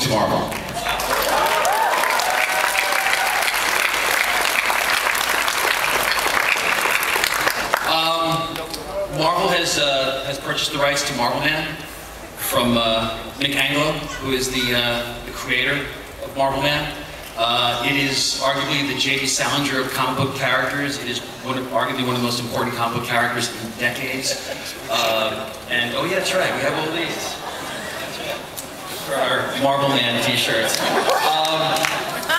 to Marvel. Marvel has purchased the rights to Marvel Man from Mick Anglo, who is the creator of Marvel Man. It is arguably the J.D. Salinger of comic book characters. It is arguably one of the most important comic book characters in decades. And oh yeah, that's right, we have all these for our Marvel Man t-shirts.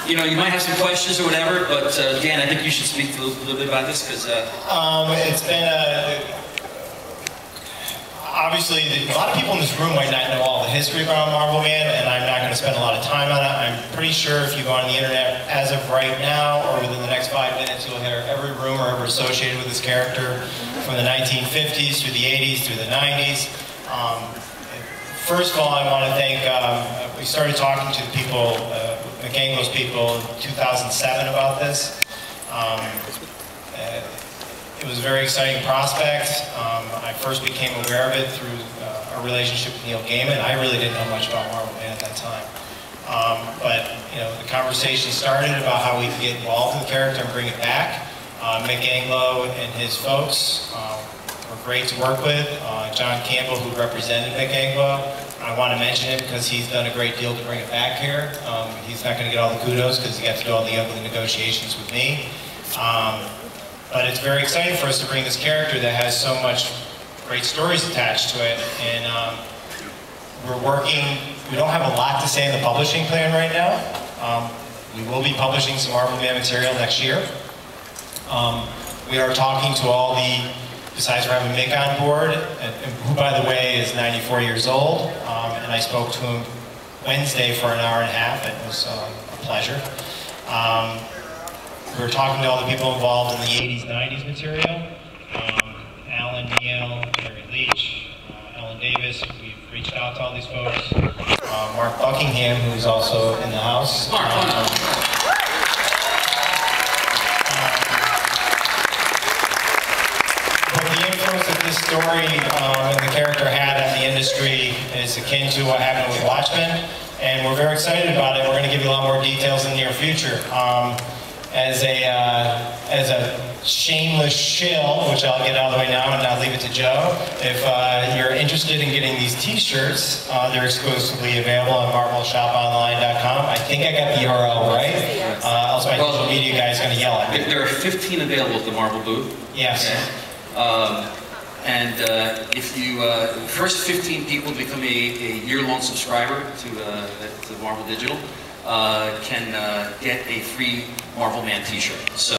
You know, you might have some questions or whatever, but Dan, I think you should speak a little bit about this, because it's been obviously, a lot of people in this room might not know all the history about Marvel Man, and I'm not going to spend a lot of time on it. I'm pretty sure if you go on the internet as of right now, or within the next 5 minutes, you'll hear every rumor ever associated with this character, from the 1950s through the 80s through the 90s. First of all, I want to thank, we started talking to the people, Mick Anglo's people, in 2007 about this. It was a very exciting prospect. I first became aware of it through our relationship with Neil Gaiman. I really didn't know much about Marvel Man at that time. But you know, the conversation started about how we could get involved in the character and bring it back. Mick Anglo and his folks were great to work with. John Campbell, who represented Mick Anglo, I want to mention it because he's done a great deal to bring it back here. He's not going to get all the kudos because he got to do all the ugly negotiations with me. But it's very exciting for us to bring this character that has so much great stories attached to it. And we're working, we don't have a lot to say in the publishing plan right now. We will be publishing some Marvel Man material next year. We are talking to all the, besides we're having Mick on board, who by the way is 94 years old, and I spoke to him Wednesday for an hour and a half. It was a pleasure. We were talking to all the people involved in the 80s, 90s material. Alan Neal, Larry Leach, Ellen Davis. We've reached out to all these folks. Mark Buckingham, who's also in the house. But the influence that this story and the character had on the industry is akin to what happened with Watchmen. And we're very excited about it. We're going to give you a lot more details in the near future. As a shameless shill, which I'll get out of the way now and I'll leave it to Joe, if you're interested in getting these t-shirts, they're exclusively available on marvelshoponline.com. I think I got the URL right. Else my social media guy is going to yell at me. There are 15 available at the Marvel booth. Yes. Okay. And if you, first 15 people to become a year-long subscriber to Marvel Digital, can get a free Marvel Man t-shirt. So